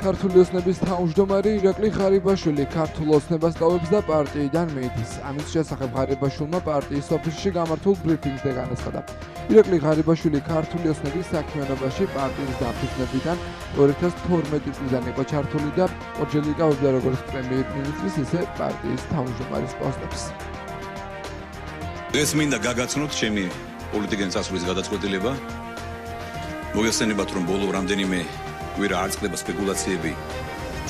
ქართული ოცნების თავმჯდომარე ირაკლი ღარიბაშვილი ქართულ ოცნებას ტოვებს და პარტიიდან მიდის. ამის შესახებ ღარიბაშვილმა პარტიის ოფისში გამართულ ბრიფინგზე განაცხადა. ირაკლი ღარიბაშვილი ქართული ოცნების საქმიანობაში პარტიის დაფუძნებიდან 2012 წლიდან იყო ჩართული და ორჯერ იკავებდა როგორც პრემიერ-მინისტრის, ისე პარტიის თავმჯდომარის პოსტებს. ეს მინდა გაგაცნოთ ჩემი პოლიტიკიდან წასვლის გადაწყვეტილება. მოგესწრებათ, რომ ბოლო რამდენიმე კვირა არ წყდება სპეკულაციები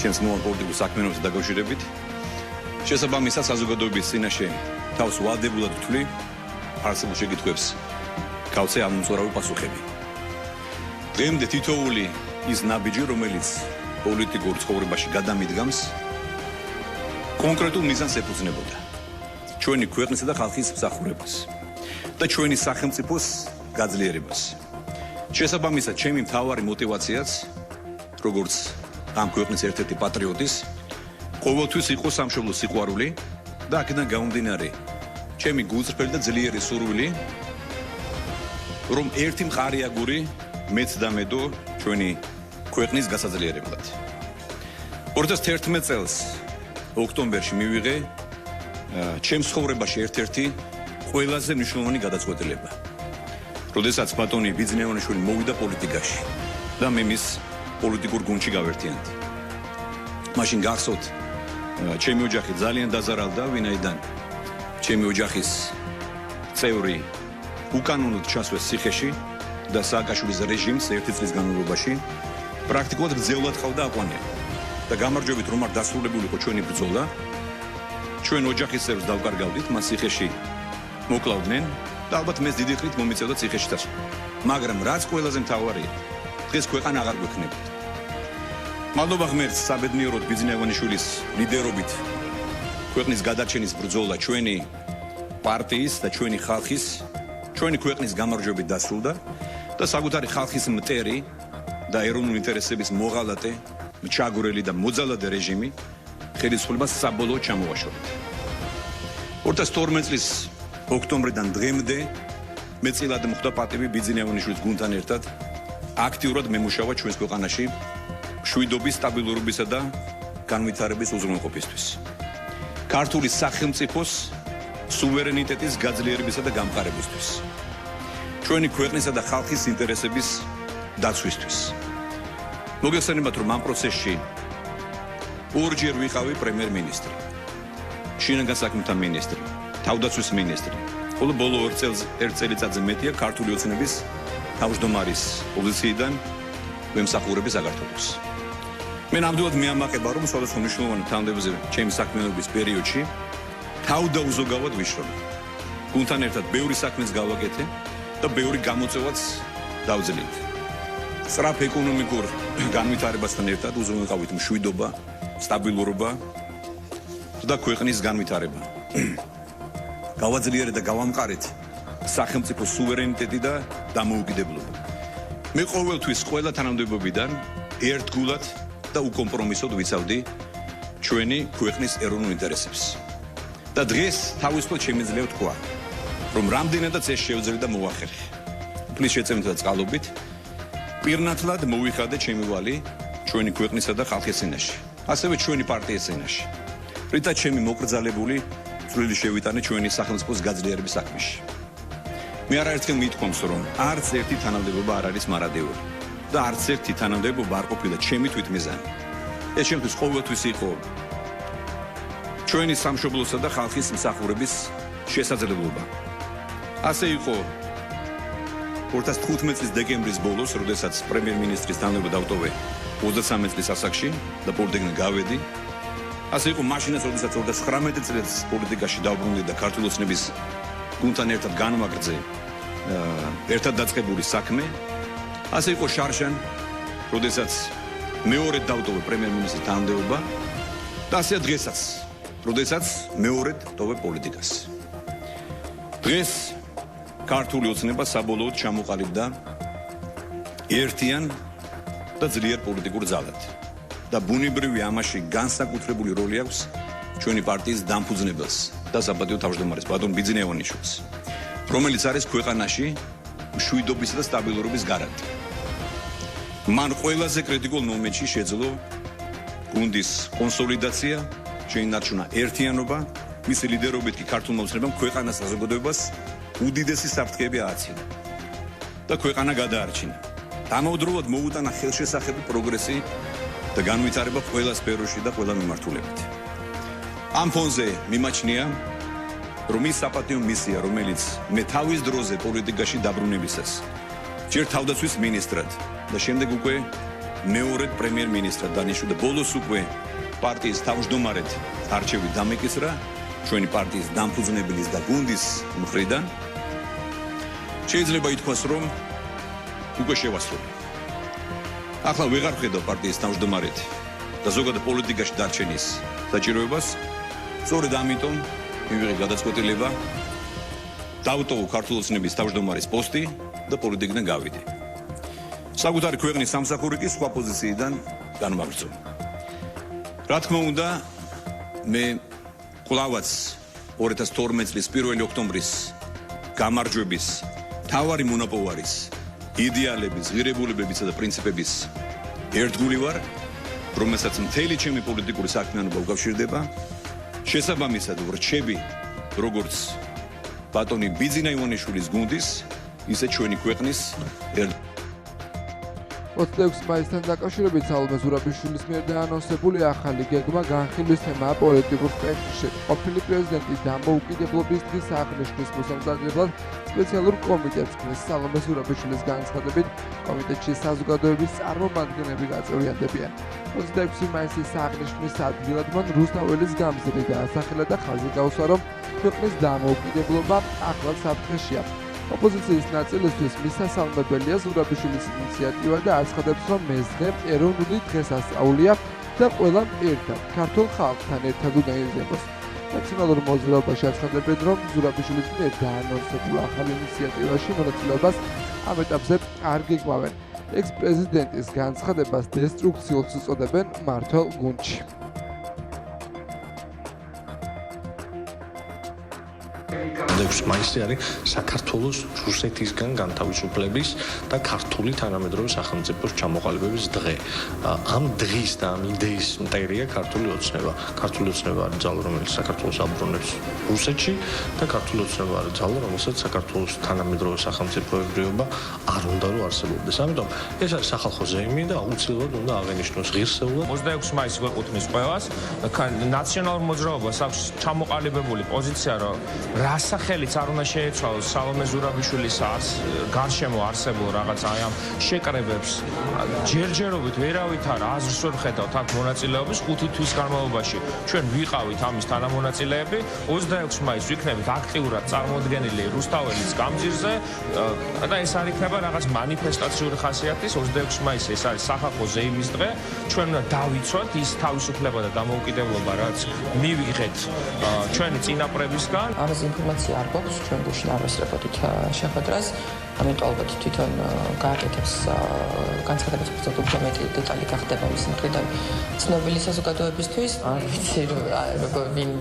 ჩემს პოლიტიკურ საქმიანობასთან დაკავშირებით. შესაბამისად, საზოგადოების წინაშე თავს ვალდებულად ვთვლი არსებულ შეკითხვებს გავცე ამომწორავი პასუხები. დღემდე თითოეული ის ნაბიჯი, რომელიც პოლიტიკურ ცხოვრებაში გადამიდგამს, კონკრეტულ მიზანს ეფუძნებოდა. ჩვენი ქვეყნისა და ხალხის მსახურებას და ჩვენი სახელმწიფოს გაძლიერებას. შესაბამისად, ჩემი მთავარი мотиваციაც, როგორც ამ ქვეყნის ერთ-ერთი პატრიოტის, ყოველთვის იყო სამშობლოს სიყვარული და აქედან გამომდინარე, ჩემი გულწრფელი და ძლიერი სურვილი, რომ ერთი მყარი აგური მეც დამედო ჩვენი ქვეყნის გასაძლიერებლად. 2011 წელს ოქტომბერში მივიღე ჩემს ცხოვრებაში ერთ-ერთი ყველაზე მნიშვნელოვანი გადაწყვეტილება. როდესაც ბატონი ბიძინევანიშვილი მოვიდა პოლიტიკაში და მე მის პოლიტიკურ გუნდში გავერთიანდი. მაშინ გახსოვთ, ჩემი ოჯახი ძალიან დაზარალდა, ვინაიდან ჩემი ოჯახის წევრი უკანონოდ ჩასვეს ციხეში და სააკაშვილის რეჟიმს ერთი წლის განმავლობაში პრაქტიკულად გრძეულად ყავდა აყვანა. და გამარჯვებით, რომ არ დასრულებულიყო ჩვენი ბრძოლა, ჩვენ ოჯახის წევრს დავკარგავდით, მას ციხეში მოკლავდნენ და ალბათ მეც დიდი ხნით მომიწევდა ციხეში წასვლა. მაგრამ რაც ყველაზე მთავარია, დღეს ქვეყანა აღარ გვექნებოდა. მადლობა ღმერთს, საბედნიეროდ ბიძინევანიშვილის ლიდერობით ქვეყნის გადარჩენის ბრძოლა ჩვენი პარტიის და ჩვენი ხალხის, ჩვენი ქვეყნის გამარჯვებით დასრულდა და საკუთარი ხალხის მტერი და ეროვნული ინტერესების მოღალატე, ჩაგვრელი და მოძალადე რეჟიმი ხელისუფლებას საბოლოოდ ჩამოაშორდა. 2012 წლის ოქტომბრიდან დღემდე მე წილად მოხდა პატივი ბიძინევანიშვილის გუნდთან ერთად აქტიურად მემუშავა ჩვენს ქვეყანაში მშვიდობის, სტაბილურობისა და განვითარების უზრუნველყოფისთვის. ქართული სახელმწიფოს სუვერენიტეტის გაძლიერებისა და გამყარებისთვის. ჩვენი ქვეყნისა და ხალხის ინტერესების დაცვისთვის. მოგესალმებით, რომ ამ პროცესში ორჯერ ვიყავი პრემიერ-მინისტრი, შინაგან საქმეთა მინისტრი, თავდაცვის მინისტრი. ხოლო ბოლო 1 წელიწადზე მეტია ქართული ოცნების თავმჯდომარის პოზიციიდან ვემსახურები საქართველოს. მე ნამდვილად მეამაყება, რომ სხვადასხვა მნიშვნელოვანი თანამდებობებზე ჩემი საქმიანობის პერიოდში თავდაუზოგავად ვიშრობ. გუნდთან ერთად ბევრი საქმეს გავაკეთე და ბევრი გამოწვევაც დავძლიეთ. სწრაფ ეკონომიკურ განვითარებასთან ერთად უზრუნველყავით მშვიდობა, სტაბილურობა და ქვეყნის განვითარება. გავაძლიერეთ და გავამყარეთ სახელმწიფოს სუვერენიტეტი და დამოუკიდებლობა. მე ყოველთვის ყველა თანამდებობიდან ერთგულად და უკომპრომისოდ ვიცავდი ჩვენი ქვეყნის ეროვნულ ინტერესებს. და დღეს თავისუფლად შემიძლია ვთქვა, რომ რამდენადაც ეს შევძლებ და მოვახერხე. უფლის შეწევნით და წყალობით პირნათლად მოვიხადე ჩემი ვალი ჩვენი ქვეყნისა და ხალხის წინაშე, ასევე ჩვენი პარტიის წინაშე. რითაც ჩემი მოკრძალებული წვლილი შევიტანე ჩვენი სახელმწიფოს გაძლიერების საქმეში. მე არაერთხელ მithქვამს, რომ არც ერთი თანამდებობა არ არის მარადეული და არც ერთი თანამდებობა არ ყოფილა ჩემი თვითმიზანი. ეს შემთხვევით ყოველთვის იყო ჩვენი სამშობლოსა და ხალხის მსახურების შესაძლებლობა. ასე იყო 2015 წლის დეკემბრის ბოლოს, როდესაც პრემიერ-მინისტრის თანამდებობა დავტოვე 23 წლის ასაკში და პოლიტიკიდან გავედი. ასე იყო მაშინაც, როდესაც 2019 წელს პოლიტიკაში დავბრუნდი და ქართული ოცნების გუნდთან ერთად განვაგრძე ერთად დაწყებული საქმე. ასე იყო შარშან, როდესაც მეორედ დავტოვე პრემიერ-მინისტრის თანამდებობა და ასეა დღესაც, როდესაც მეორედ ტოვე პოლიტიკას. დღეს ქართული ოცნება საბოლოოდ ჩამოყალიბდა ერთიან და ძლიერ პოლიტიკურ ძალად. და ბუნებრივი ამაში განსაკუთრებული როლი აქვს ჩვენი პარტიის დამფუძნებელს და საპატიო თავმჯდომარეს ბატონ ბიძინევანიშვილს, რომელიც არის ქვეყანაში მშვიდობისა და სტაბილურობის გარანტი. მან ყველაზე კრიტიკულ მომენტში შეძლო გუნდის კონსოლიდაცია, შეინარჩუნა ერთიანობა, მისი ლიდერობით კი ქართულმა ოცნებამ ქვეყანას საზოგადოებას უდიდესი საფრთხეები ააცინა და ქვეყანა გადაარჩინა. დამოუკიდებლად მოუტანა ხელშესახები პროგრესი და განვითარება ყველა სფეროში და ყველა მიმართულებით. ამ ფონზე მიმაჩნია, რომ ის საპატიო მისია, რომელიც მე თავის დროზე პოლიტიკაში დაბრუნებისას ჯერ თავდაცვის მინისტრად და შემდეგ უკვე მეორედ პრემიერ-მინისტრად დანიშნულ და ბოლოს უკვე პარტიის თავმჯდომარედ არჩევით დამეკისრა ჩვენი პარტიის დამფუძნებლის და გუნდის მხრიდან, შეიძლება ითქვას, რომ უკვე შევასრულე. ახლა ვეღარ ვხედავ პარტიის თავმჯდომარედ და ზოგადად პოლიტიკაში დარჩენის საჭიროებას, სწორედ ამიტომ მივიღე გადაწყვეტილება დავტოვო ქართულ ოცნების თავმჯდომარის პოსტი და პოლიტიკიდან გავიდე. საკუთარი ქვეყნის სამსახური კი სხვა პოზიციიდან განმაგრძო. რა თქმა უნდა, მე კვლავაც 2012 წლის 1 ოქტომბრის გამარჯვების თავარი მონაპოვარის იდეალების, ღირებულებებისა და პრინციპების ერთგული ვარ, რომელსაც მთელი ჩემი პოლიტიკური საქმიანობა უკავშირდება. შესაბამისად ვრჩები როგორც ბატონი ბიძინა ივანიშვილის გუნდის, ისე ჩვენი ქვეყნის 26 მაისთან დაკავშირებით სალომე ზურაბიშვილის მიერ დაანონსებული ახალი გეგმა განხილვის თემაა პოლიტიკურ სპექტრში. ყოფილი პრეზიდენტის დამოუკიდებლობის დღის აღნიშვნის მოსამზადებლად სპეციალურ კომიტეტს ქმნის. სალომე ზურაბიშვილის განცხადებით, კომიტეტში საზოგადოების წარმომადგენლები გაწევრიანდებიან. 26 მაისის აღნიშვნის ადგილად მან რუსთაველის გამზირი დაასახელა და ხაზი გაუსვა, რომ ქვეყნის დამოუკიდებლობა ახლად საფრთხეშია. ოპოზიციის ნაწილისთვის მისასალმებელია ზურაბიშვილის ინიციატივა და აცხადებს, რომ მესხე ეროვნული დღესასწაულია და ყველამ ერთად ქართულ ხალხთან ერთად უნდა იზრდოს. ნაციონალურ მოძრაობაში აცხადებენ, რომ ზურაბიშვილის მიერ დაანონსებულ ახალ ინიციატივაში მონაწილეობას ამ ეტაპზე არ გეგმავენ. ექს-პრეზიდენტის განცხადებას დესტრუქციულს უწოდებენ მართლ გუნდში. მაისი არის საქართველოს რუსეთისგან განთავისუფლების და ქართული თანამედროვე სახელმწიფოს ჩამოყალიბების დღე. ამ დღის და ამ იდეის მტერია ქართული ოცნება. ქართული ოცნება არის ძალა, რომელიც საქართველოს აბრუნებს რუსეთში და ქართული ოცნება არის ძალა, რომელსაც საქართველოს თანამედროვე სახელმწიფოებრიობა არ უნდა რომ არსებობდეს. ამიტომ ეს არის სახალხო ზეიმი და აუცილებლად უნდა აღენიშნოს ღირსეულად. 26 მაისს ვეკუთვნის ყველას. ნაციონალურ მოძრაობას აქვს ჩამოყალიბებული პოზიცია, რომ რასახელიც არ უნდა შეეცვალოს სალომე ზურაბიშვილის გარშემო არსებულ რაღაც აი ამ შეკრებებს ჯერჯერობით ვერავით არა აზრს ვერ ხედავთ აქ მონაწილეობის 5 თვის განმავლობაში ჩვენ ვიყავით ამის თანამონაწილეები 26 მაისს ვიქნებით აქტიურად წარმოდგენილი რუსთაველის გამზირზე და ეს არ იქნება რაღაც მანიფესტაციური ხასიათის 26 მაისი ეს არის სახალხო ზეიმის დღე ჩვენ უნდა დავიცვათ ის თავისუფლება და დამოუკიდებლობა რაც მივიღეთ ჩვენი წინაპრებისგან ამაზე ინფორმაცია არ გვაქვს ჩვენ გუშინ არ ვესწრებოდით შეხვედრას ამიტომ ალბათ თვითონ გააკეთებს განცხადებას უბრალოდ უფრო მეტი დეტალი გახდება მის მხრიდან ცნობილი საზოგადოებისთვის არ ვიცი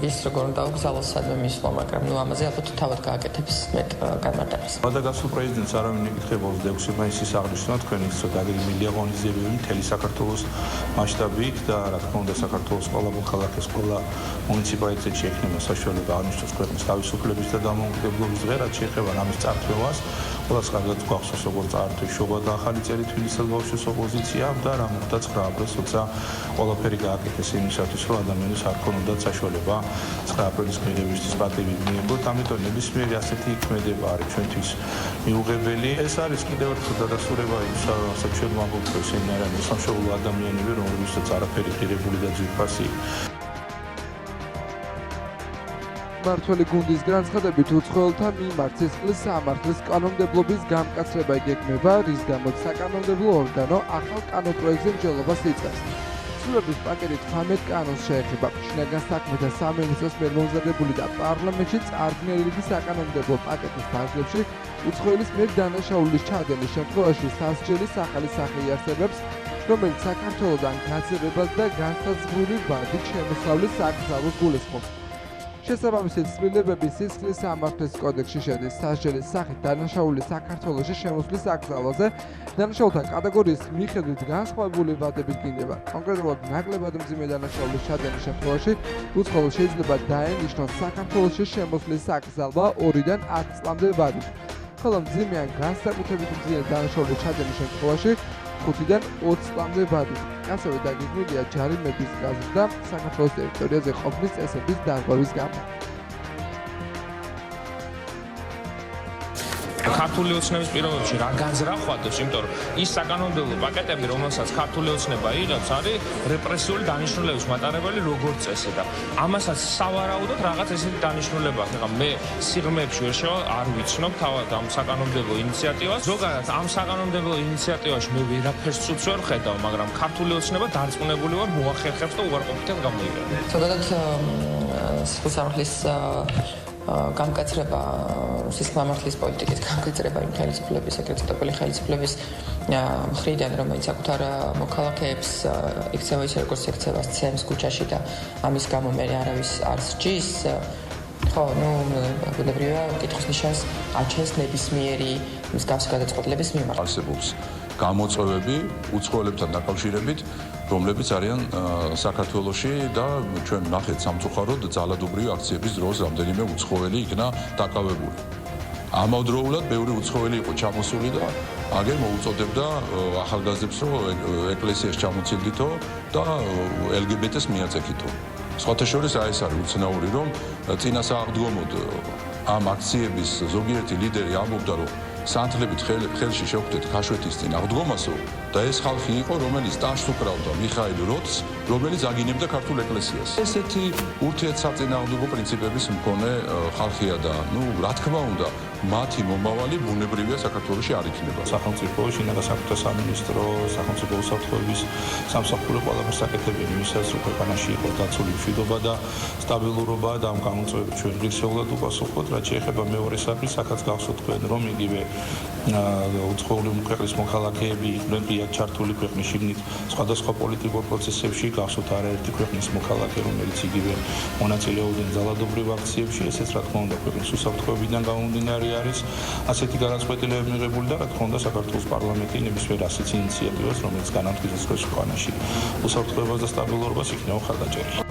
ვის როგორ უნდა უგზავნოს სადმე მისვლა მაგრამ ნუ ამაზე ალბათ თავად გააკეთებს მეტ განმარტებას გადაგასულ პრეზიდენტს არავინ იკითხება 26 მაისის აღნიშვნა თქვენი დაგეგმილია ღონისძიებები მთელი საქართველოს მასშტაბით და რა თქმა უნდა საქართველოს ყველა მოქალაქეს ყველა მუნიციპალიტეტში ექნება საშუალება აღნიშნოს ქვეყნის თავისუფლების და დამოუკიდებლობის დღე რაც შეეხება ამის წარდგენას ყველას კარგად გვახსოვს როგორ წარდგა შობა და ახალი წელი თბილისის ბავშვის ოპოზიცია და რა მოხდა 9 აპრილს როცა ყველაფერი გააკეთეს იმისათვის რომ ადამიანებს არ ქონოდათ საშუალება 9 აპრილის მიღებისთვის პატივი მიიღოთ ამიტომ ნებისმიერი ასეთი ქმედება არის ჩვენთვის მიუღებელი ეს არის კიდევ ერთხელ დადასტურება იმისა რასაც ჩვენ ვამბობთ რომ ისინი არიან სამშობლო ადამიანები რომლებსაც არაფერი ღირებული და ძვირფასი მართველი გუნდის განცხადებით უცხოელთა მიმართ სისხლის სამართლის კანონმდებლობის გამკაცრება იგეგმება, რის გამოც საკანონმდებლო ორგანო ახალ კანონპროექტზე მსჯელობას იწყებს. ცნობების პაკეტით 18 კანონს შეეხება. შინაგან საქმეთა სამინისტროს მიერ მომზადებული და პარლამენტში წარდგენილი საკანონმდებლო პაკეტის ფარგლებში უცხოელის მიერ დანაშაულის ჩადენის შემთხვევაში სასჯელის ახალი სახე იარსებებს, რომელიც საქართველოდან გაზრებას და განსაზღვრული ვადით შემოსავლის აკრძალვას გულისხმობს. შესაბამისი ცვლილებები სისხლის სამართლის კოდექსში შედის. სასჯელის სახით დანაშაული საქართველოში შემოსვლის აკრძალვაზე დანაშაულთა კატეგორიის მიხედვით განსხვავებული ვადებით გინდება. კონკრეტულად ნაკლებად მძიმე დანაშაულის ჩადენის შემთხვევაში უცხოელ შეიძლება დაენიშნოს საქართველოში შემოსვლის აკრძალვა 2-დან 10 წლამდე ვადით. ხოლო მძიმე ან განსაკუთრებით მძიმე დანაშაულის ჩადენის შემთხვევაში 5-დან 20 წლამდე ვადით. ასევე დაგეგმილია ჯარიმების გაზრდა საქართველოს ტერიტორიაზე ყოფნის წესების დარღვევის გამო. ქართული ოცნების პირობებში რა განზრა ხვადებს, იმიტომ რომ ის საკანონმდებლო პაკეტები, რომელსაც ქართული ოცნება იღებს, არის რეპრესიული დანიშნულების მატარებელი როგორც წესი და ამასაც სავარაუდოდ რაღაც ესეთი დანიშნულება აქვს. ეხლა მე სიღრმეებში ვერ შევალ, არ ვიცნობ თავად ამ საკანონმდებლო ინიციატივას. ზოგადად ამ საკანონმდებლო ინიციატივაში მე ვერაფერს ცუც ვერ ხედავ, მაგრამ ქართული ოცნება დარწმუნებული ვარ მოახერხებს და უარყოფითად გამოიყენება. ზოგადად სისხლის სამართლის გამკაცრება სისხლის სამართლის პოლიტიკის გამკაცრება იმ ხელისუფლების, ეგრეთ წოდებული ხელისუფლების მხრიდან, რომელიც საკუთარ მოქალაქეებს იქცევა ისე როგორც ექცევას ცემს ქუჩაში და ამის გამო მე არავის არ სჯის. ხო, ბუნებრივია კითხვის ნიშანს აჩენს ნებისმიერი მსგავსი გადაწყვეტილების მიმართ. არსებობს გამოწვევები უცხოელებთან დაკავშირებით, რომლებიც არიან საქართველოში და ჩვენ ნახეთ სამწუხაროდ ძალადობრივი აქციების დროს რამდენიმე უცხოელი იქნა დაკავებული. ამავდროულად ბევრი უცხოელი იყო ჩამოსული და აგერ მოუწოდებდა ახალგაზრდებს, რომ ეკლესიაში ჩამოცილდითო და LGBT-ს მიაწექითო. სხვათა შორის ეს არის უცნაური, რომ წინასააღდგომოდ ამ აქციების ზოგიერთი ლიდერი ამბობდა, რომ სანთლებით ხელში შევხვდეთ ქაშვეთის წინ აღდგომასო და ეს ხალხი იყო, რომელიც ტაშს უკრავდა მიხაილ როთს, რომელიც აგინებდა ქართულ ეკლესიას. ესეთი ურთიერთსაწინააღმდეგო პრინციპების მქონე ხალხია და, რა თქმა უნდა, მათი მომავალი ბუნებრივია საქართველოში არ იქნება. სახელმწიფო შინაგან საქმეთა სამინისტრო, სახელმწიფო უსაფრთხოების სამსახური ყველაფერს აკეთებენ იმისას, რომ ქვეყანაში იყოს დაცული მშვიდობა და სტაბილურობა და ამ გამოწვევებს ჩვენ ღირსეულად უპასუხოთ. რაც შეეხება მეორე საკითხს, აქაც გახსოვთ თქვენ, რომ იგივე უცხოური ქვეყნის მოქალაქეები იყვნენ პირად ჩართული ქვეყნის შიგნით სხვადასხვა პოლიტიკურ პროცესებში, გახსოვთ არაერთი ქვეყნის მოქალაქე, რომელიც იგივე მონაწილეობდნენ ძალადობრივ აქციებში, ესეც რა თქმა უნდა ქვეყნის უსაფრთხოებიდან გამომდინარე არის ასეთი გადაწყვეტილებები მიღებული და რა თქმა უნდა საქართველოს პარლამენტი ნებისმიერ ასეთ ინიციატივას, რომელიც განამტკიცებს ქვეყანაში უსაფრთხოებას და სტაბილურობას იქნება მხარდაჭერილი.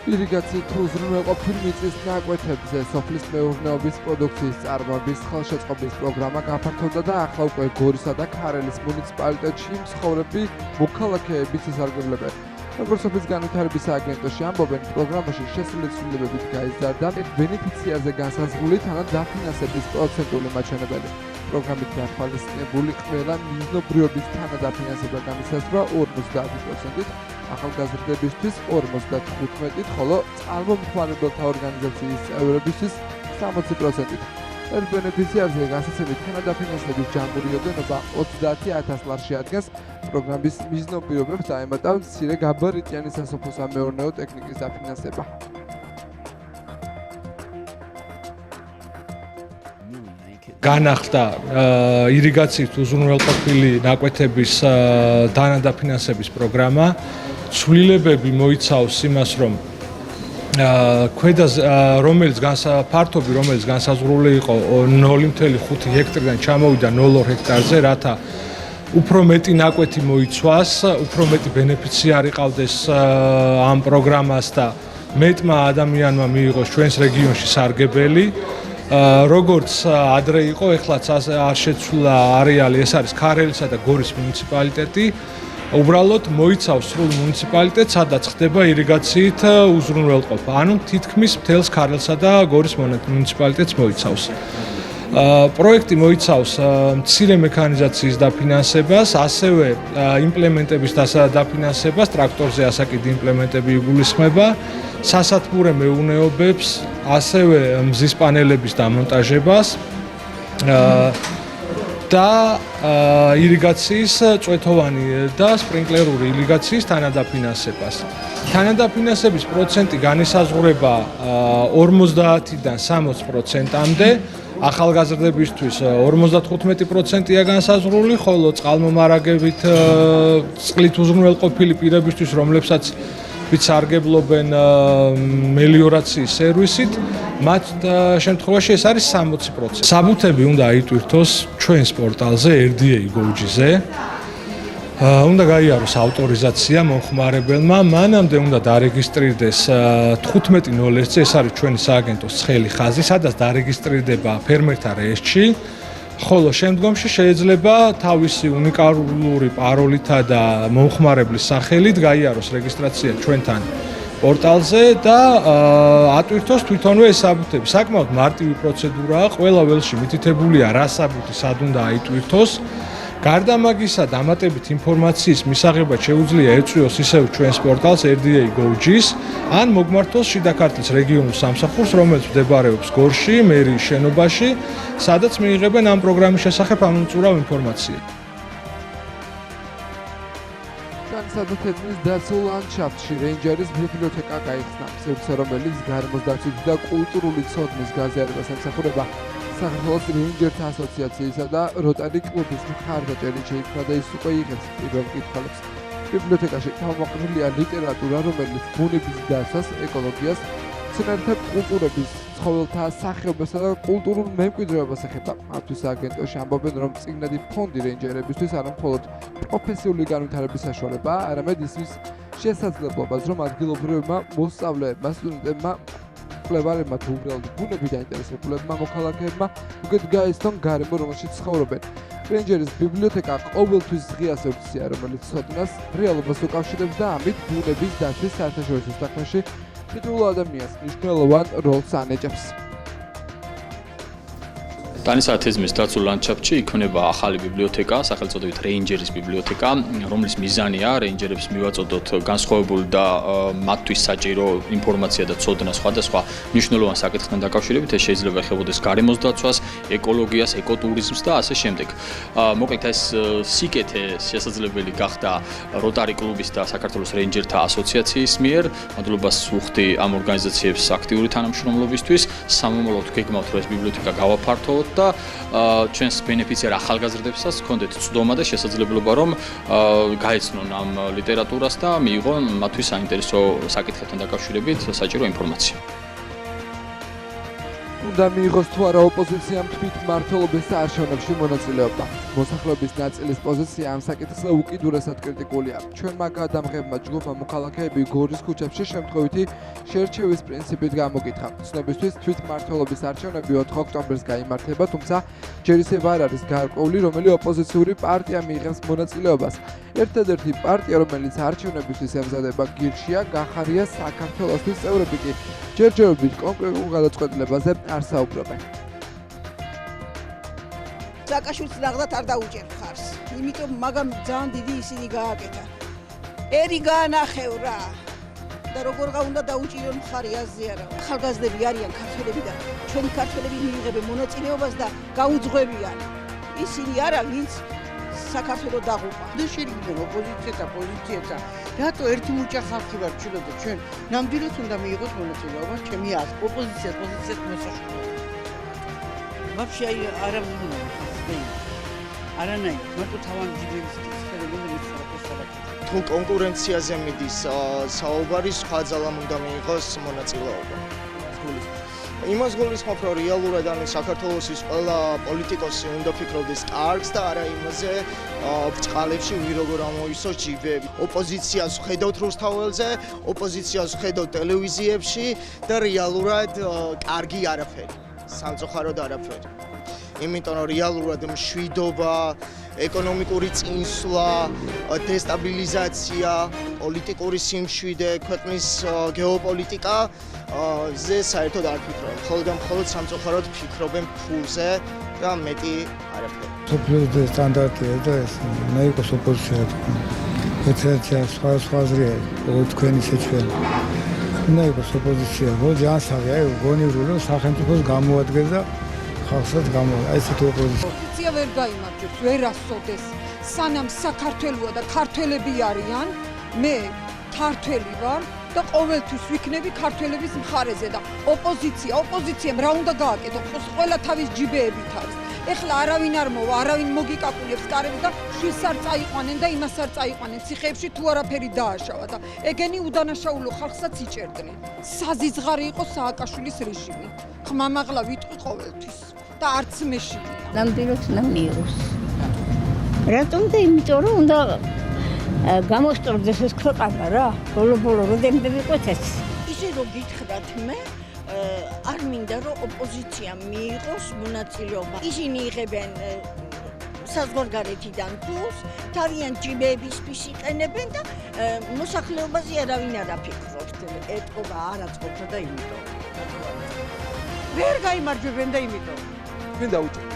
ირიგაციით უზრუნველყოფილ მიწის ნაკვეთებზე სოფლის მეურნეობის პროდუქციის წარმოების ხელშეწყობის პროგრამა გაფართოვდა და ახლა უკვე გორისა და ქარელის მუნიციპალიტეტში მცხოვრები მოქალაქეების ისარგებლებენ. როგორც სოფლის განვითარების სააგენტოში ამბობენ, პროგრამაში შესული ცვლილებებით გაიზარდა ბენეფიციარზე განსაზღვრული თანადაფინანსების პროცენტული მაჩვენებელი. პროგრამით გათვალისწინებული ყველა მიზნობრიობის თანადაფინანსება განისაზღვრა 50%-ით, ახალგაზრდებისთვის 55%-ით, ხოლო წყალმომხმარებელთა ორგანიზაციის წევრებისთვის 60%-ით. ერთ ბენეფიციარზე გასაცემი თანადაფინანსების ჯამური ოდენობა 30,000 ლარში ადგას. პროგრამის მიზნობრიობებს დაემატა მცირე გაბარიტიანი სასოფლო-სამეურნეო ტექნიკის დაფინანსება. განახლდა ირიგაციით უზრუნველყოფილი ნაკვეთების დანადაფინანსების პროგრამა. ცვლილებები მოიცავს იმას, რომ ქვედაზე რომელიც ფართობი რომელიც განსაზღვრული იყო 0.5 ჰექტარიდან ჩამოვიდა 0 ჰექტარზე, რათა უფრო მეტი ნაკვეთი მოიცვას, უფრო მეტი ბენეფიციარი ყავდეს ამ პროგრამას და მეტმა ადამიანმა მიიღოს ჩვენს რეგიონში სარგებელი. როგორც ადრე იყო, ეხლაც არ შეცვლა არეალი, ეს არის ქარელისა და გორის მუნიციპალიტეტი. უბრალოდ მოიცავს სრულ მუნიციპალიტეტს, სადაც ხდება ირიგაციით უზრუნველყოფა. ანუ თითქმის მთელს ქარელსა და გორის მუნიციპალიტეტს მოიცავს. პროექტი მოიცავს მცირე მექანიზაციის დაფინანსებას, ასევე იმპლემენტების დაფინანსებას, ტრაქტორზე ასაკიდი იმპლემენტები იგულისხმება, სასათბურე მეურნეობებს, ასევე მზის პანელების დამონტაჟებას და ირიგაციის წვეთოვანი და სპრინკლერული ირიგაციის თანადაფინანსებას. თანადაფინანსების პროცენტი განისაზღვრება 50-დან 60%-მდე. ახალგაზრდებისთვის 55%-ია განსაზღვრული, ხოლო წყალმომარაგებით წყლით უზრუნველყოფილი პირებისთვის, რომლებსაც სარგებლობენ მელიორაციის სერვისით, მათ შემთხვევაში ეს არის 60%. საბუთები უნდა აიტვირთოს ჩვენს პორტალზე RDA Gouji-ზე. უნდა გაიაროს ავტორიზაცია მომხმარებელმა, მანამდე უნდა დარეგისტრირდეს 15.01-ზე, ეს არის ჩვენი სააგენტოს ცხელი ხაზი, სადაც დარეგისტრირდება ფერმერთა რეესტრში. ხოლო შემდგომში შეიძლება თავისი უნიკალური პაროლითა და მომხმარებლის სახელით გაიაროს რეგისტრაცია ჩვენთან პორტალზე და ატვირთოს თვითონვე ეს საბუთები. საკმაოდ მარტივი პროცედურაა, ყველა ველში მითითებულია რა საბუთი სად უნდა აიტვირთოს. გარდა მაგისა, დამატებით ინფორმაციის მისაღებად შეუძლია ეწვიოს ისევ ჩვენს პორტალს RDA Gouji-ს, ან მოგმართოს შიდა ქართლის რეგიონულ სამსახურს, რომელიც მდებარეობს გორში, მერიის შენობაში, სადაც მიიღებენ ამ პროგრამის შესახებ ამოწურავ ინფორმაციას. განსაკუთრებით დაცულ ლანდშაფტში რეინჯერის ბიბლიოთეკა გაიხსნა, რომელიც გარემოს დაცვითი და კულტურული ცოდნის გაზიარებას ემსახურება. საქართველოს რეინჯერთა ასოციაციისა და როტარი კლუბის მხარდაჭერით შეიქმნა და ის უკვე იღებს პირველ კითხვებს. ბიბლიოთეკაში თავმოყრილია ლიტერატურა, რომელიც ბუნების დაცვას, ეკოლოგიას, მცენარეთა კულტურების, ცხოველთა სახეობასა და კულტურულ მემკვიდრეობას ეხება. მათთვის სააგენტოში ამბობენ, რომ წიგნადი ფონდი რეინჯერებისთვის არა მხოლოდ პროფესიული განვითარების საშუალებაა, არამედ ისის შესაძლებლობას, რომ ადგილობრივებმა მოსწავლეებმა, სტუდენტებმა კვლევარებმა თუ უბრალოდ ბუნებით დაინტერესებულებმა მოქალაქეებმა უკეთ გაიცნონ გარემო, რომელშიც ცხოვრობენ. რეინჯერის ბიბლიოთეკა ყოველთვის ღია სექცია, რომელიც ცოდნას რეალობას უკავშირებს და ამით ბუნების დაცვის საერთაშორისო საქმეში თითოეულ ადამიანს მნიშვნელოვან როლს ანეჭებს. ტანისა თეზმის დაცულ ლანდშაფტში იქნება ახალი ბიბლიოთეკა, სახელწოდებით რეინჯერის ბიბლიოთეკა, რომლის მიზანია რეინჯერებს მივაწოდოთ განსხვავებული და მათთვის საჭირო ინფორმაცია და ცოდნა სხვადასხვა მნიშვნელოვან საკითხთან დაკავშირებით. ეს შეიძლება ეხებოდეს გარემოს დაცვას, ეკოლოგიას, ეკოტურიზმს და ასე შემდეგ. მოკლედ ეს სიკეთე შესაძლებელი გახდა როტარი კლუბის და საქართველოს რეინჯერთა ასოციაციის მიერ. მადლობას ვუხდი ამ ორგანიზაციებს აქტიური თანამშრომლობისთვის. სამომავლოდ გეგმავთ, რომ ეს ბიბლიოთეკა გავაფართოვოთ და ჩვენს ბენეფიციარ ახალგაზრდებსაც ჰქონდეთ წვდომა და შესაძლებლობა, რომ გაეცნონ ამ ლიტერატურას და მიიღონ მათთვის საინტერესო საკითხებთან დაკავშირებით საჭირო ინფორმაცია. უნდა მიიღოს თუ არა ოპოზიციამ თვითმმართველობის საარჩევნებში მონაწილეობა. მოსახლეობის ნაწილის პოზიცია ამ საკითხზე უკიდურესად კრიტიკულია. ჩვენმა გადამღებმა ჯგუფმა მოქალაქეები გორის ქუჩებში შემთხვევითი შერჩევის პრინციპით გამოგითხა. ცნობისთვის თვითმმართველობის არჩევნები 4 ოქტომბერს გაიმართება, თუმცა ჯერ ისევ არ არის გარკვეული, რომელი ოპოზიციური პარტია მიიღებს მონაწილეობას. ერთადერთი პარტია, რომელიც არჩევნებისთვის ემზადება გირშია, გახარია საქართველოსთვის წევრები კი ჯერჯერობით კონკრეტულ გადაწყვეტილებაზე არ საუბრობენ. სააკაშვილს ნახდათ არ დაუჭერ ხარს, იმიტომ მაგამ ძალიან დიდი ისინი გააკეთა. ერი გაანახევრა და როგორ უნდა დაუჭირონ მხარი აზიარა. ახალგაზრდები არიან ქართველები და ჩვენი ქართველები მიიღებენ მონაწილეობას და გაუძღვებიან. ისინი არა, ვინც საქართველოს დაღუპა. და შეიძლება ოპოზიციათა, პოზიციათა, რატო ერთი მუჭა ხალხი ვარ ჩილოდა ჩვენ? ნამდვილად უნდა მიიღოს მონაწილეობა ჩემი აზრით. ოპოზიცია, პოზიციას მოსაშორება. вообще არა მინიმუმი. არანაირი, მარტო თავად ჯიბერის სფეროზე მიცხოვრებს. თუ კონკურენციაზე მიდის საუბარი, სხვა ძალამ უნდა მიიღოს მონაწილეობა. იმას გულისხმობ, რომ რეალურად ანუ საქართველოს ყველა პოლიტიკოსი უნდა ფიქრობდეს კარგს და არა იმაზე ბრწყალებში ვინ როგორ ამოისოს ჯიბები. ოპოზიციას ხედავთ რუსთაველზე, ოპოზიციას ხედავთ ტელევიზიებში და რეალურად კარგი არაფერი. სამწუხაროდ არაფერი. იმიტომ რომ რეალურად მშვიდობა, ეკონომიკური წინსვლა, დესტაბილიზაცია, პოლიტიკური სიმშვიდე, ქვეყნის გეოპოლიტიკა ზე საერთოდ არ ფიქრობენ. მხოლოდ სამწუხაროდ ფიქრობენ ფულზე და მეტი არაფერი. სოფლიო სტანდარტია და ეს უნდა იყოს ოპოზიცია. ერთადერთი სხვა აზრია, როგორც თქვენი შეჩვენა. უნდა იყოს ოპოზიცია, რომ ჯანსაღი, აი გონივრული სახელმწიფოს გამოადგენს და ხალხსაც გამოვა. აი ესეთი ოპოზიცია ვერ გაიმარჯვებს, ვერ ასწორდეს. სანამ საქართველოა და ქართველები არიან, მე ქართველი ვარ და ყოველთვის ვიქნები ქართველების მხარეზე და ოპოზიციამ რა უნდა გააკეთოს? ყველა თავის ჯიბეებით არის. ეხლა არავინ არ მოვა, არავინ მოგიკაკულებს კარებს და შვილს არ წაიყვანენ და იმას არ წაიყვანენ. ციხეებში თუ არაფერი დააშავა და ეგენი უდანაშაულო ხალხსაც იჭერდნენ. საზიძღარი იყო სააკაშვილის რეჟიმი. ხმამაღლა ვიტყვი ყოველთვის და არც მეშინია. ნამდვილად უნდა მიიღოს. რატომ და იმიტომ რომ უნდა გამოსწორდეს ეს ქვეყანა რა. ბოლო-ბოლო როდემდე ვიყოთ ეს. ისე რომ გითხრათ მე არ მინდა რომ ოპოზიცია მიიღოს მონაწილეობა. ისინი იღებენ საზღვარგარეთიდან ფულს, თავიანთ ჯიბეებისთვის იყენებენ და მოსახლეობაზე არავინ არ აფიქრობს. ეთყობა არ აწყობთ და იმიტომ. ვერ გაიმარჯვებენ და იმიტომ. ვინ დაუჭერთ?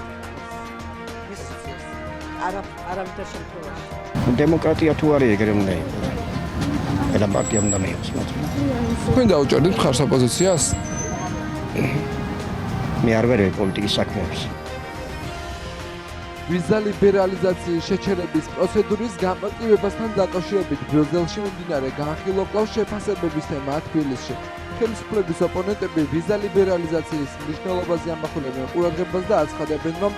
არავითარ შემთხვევაში. დემოკრატია თუ არის ეგრე უნდა იყოს. ყველა პარტია უნდა მიიღოს მოწმობა. ვინ დაუჭერთ მხარს ოპოზიციას? მე არ ვერე პოლიტიკის საქმეებს. ვიზა ლიბერალიზაციის შეჩერების პროცედურის გამარტივებასთან დაკავშირებით ბრიუსელში მიმდინარე განხილვა კვლავ შეფასებების თემაა თბილისში. ხელისუფლების ოპონენტები ვიზა ლიბერალიზაციის მნიშვნელობაზე ამახვილებენ ყურადღებას და აცხადებენ, რომ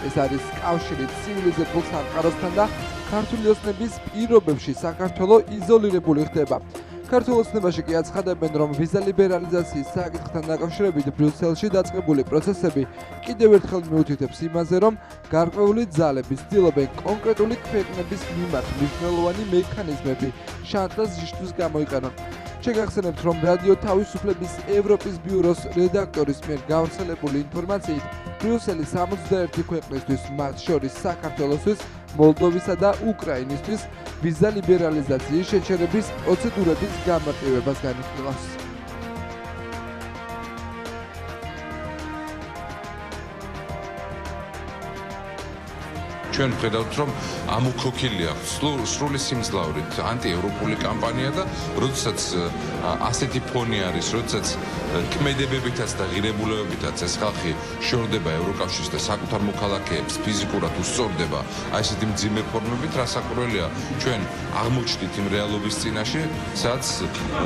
ეს არის კავშირი ცივილიზებულ სამყაროსთან და ქართული ოცნების პირობებში საქართველო იზოლირებული ხდება. ქართულ ოცნებაში კი აცხადებენ, რომ ვიზა ლიბერალიზაციის საკითხთან დაკავშირებით ბრიუსელში დაწყებული პროცესები კიდევ ერთხელ მიუთითებს იმაზე, რომ გარკვეული ძალები ცდილობენ კონკრეტული ქვეყნების მიმართ მნიშვნელოვანი მექანიზმები შანტაჟის ზრდისთვის გამოიყენონ. შეგახსენებთ, რომ რადიო თავისუფლების ევროპის ბიუროს რედაქტორის მიერ გავრცელებული ინფორმაციით, ბრიუსელი 61 ქვეყნისთვის, მათ შორის საქართველოსთვის, მოლდოვისა და უკრაინისთვის ვიზა ლიბერალიზაციის შეჩერების პროცედურების გამარტივებას განიხილავს. ჩვენ ვხედავთ, რომ ამოქოქილი აქვს სრული სიმძლავრით ანტიევროპული კამპანია და როდესაც ასეთი ფონი არის, როდესაც ქმედებებითაც და ღირებულებებითაც ეს ხალხი შორდება ევროკავშირს და საკუთარ მოქალაქეებს ფიზიკურად უსწორდება აი ესეთი მძიმე ფორმებით, რასაკვირველია, ჩვენ აღმოჩნდით იმ რეალობის წინაშე, სადაც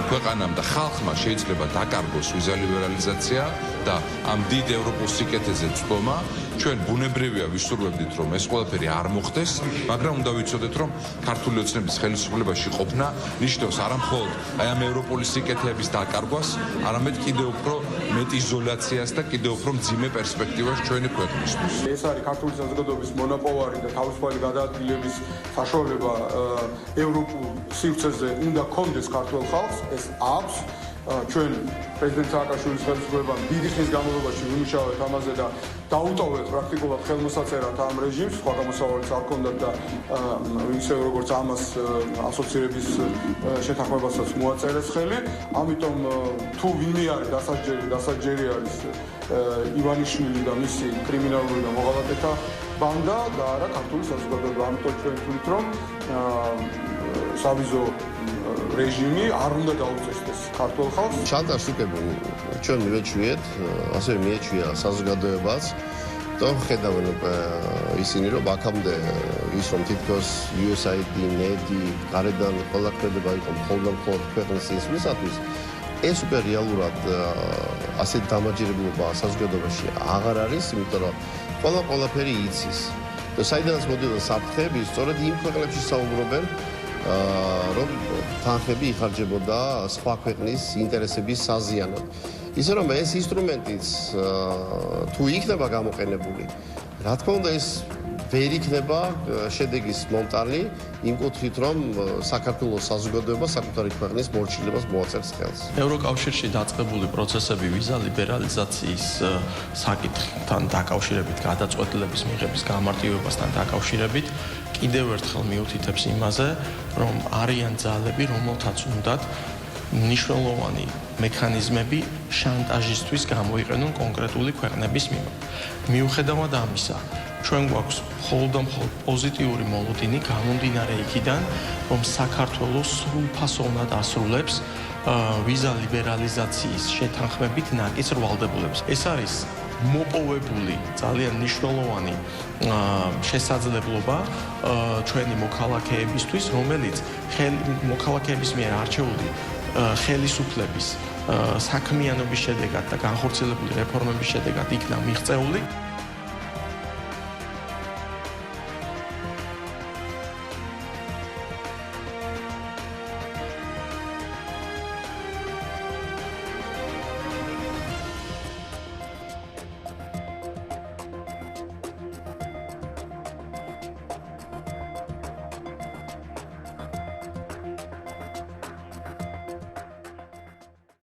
ქვეყანამ და ხალხმა შეიძლება დაკარგოს ვიზა ლიბერალიზაცია და ამ დიდ ევროპულ სიკეთეზე წვდომა. ჩვენ ბუნებრივია ვისურვებდით, რომ ეს ყველაფერი არ მოხდეს, მაგრამ უნდა ვიცოდეთ, რომ ქართული ოცნების ხელისუფლებაში ყოფნა ნიშნავს არა მხოლოდ აი ამ ევროპული სიკეთეების დაკარგვას, არამედ კიდევ უფრო მეტ იზოლაციას და კიდევ უფრო მძიმე პერსპექტივას ჩვენი ქვეყნისთვის. ეს არის ქართული საზოგადოების მონოპოლარი და თავისუფალი გადაადგილების საშუალება ევროპულ სივრცეზე უნდა კონდეს ქართულ ხალხს, ეს აქვს. ჩვენ პრეზიდენტ სააკაშვილის ხელისუფლებამ დიდი ხნის განმავლობაში ვიმუშავეთ ამაზე და დაუტოვეთ პრაქტიკულად ხელმოსაწერად ამ რეჟიმს, სხვა გამოსავალიც არ ჰქონდათ და ისე როგორც ამას ასოცირების შეთანხმებასაც მოაწერეს ხელი. ამიტომ თუ ვინმე არის დასაჯერი არის ივანიშვილი და მისი კრიმინალური და მოღალატეთა ბანდა და არა ქართული საზოგადოება. ამიტომ ჩვენ ვთვლით, რომ სავიზო რეჟიმი არ უნდა დაუწესდეს ქართულ ხალხს. შანტაჟს უკებენ ჩვენ მივეჩვიეთ, ასევე მიეჩვია საზოგადოებაც და ხედავენ ისინი, რომ აქამდე ის რომ თითქოს USAID, NED-ი, გარედან ყველა ქმედება იყო მხოლოდ ქვეყნის ისმისათვის, ეს უკვე რეალურად ასეთ დამაჯერებლობა საზოგადოებაში აღარ არის, იმიტომ რომ ყველაფერი იცის. და საიდანაც მოდიან საფრთხეები, სწორედ იმ ქვეყნებში საუბრობენ, რომ თანხები იხარჯებოდა სხვა ქვეყნის ინტერესების საზიანოდ. ისე რომ ეს ინსტრუმენტიც თუ იქნება გამოყენებული, რა თქმა უნდა ეს ვერ იქნება შედეგის მომტანი იმ კუთხით, რომ საქართველოს საზოგადოება საკუთარი ქვეყნის მორჩილებას მოაწერს ხელს. ევროკავშირში დაწყებული პროცესები ვიზა ლიბერალიზაციის საკითხთან დაკავშირებით, გადაწყვეტილების მიღების გამარტივებასთან დაკავშირებით კიდევ ერთხელ მიუთითებს იმაზე, რომ არიან ძალები, რომელთაც უნდათ მნიშვნელოვანი მექანიზმები შანტაჟისთვის გამოიყენონ კონკრეტული ქვეყნების მიმართ. მიუხედავად ამისა, ჩვენ გვაქვს მხოლოდ პოზიტიური მოლოდინი გამომდინარე იქიდან, რომ საქართველოს სრულფასოვნად ასრულებს ვიზა ლიბერალიზაციის შეთანხმებით ნაკის ვალდებულებას. ეს არის მოპოვებული ძალიან მნიშვნელოვანი შესაძლებლობა ჩვენი მოქალაქეებისთვის, რომელიც მოქალაქეების მიერ არჩეული ხელისუფლების საქმიანობის შედეგად და განხორციელებული რეფორმების შედეგად იქნა მიღწეული.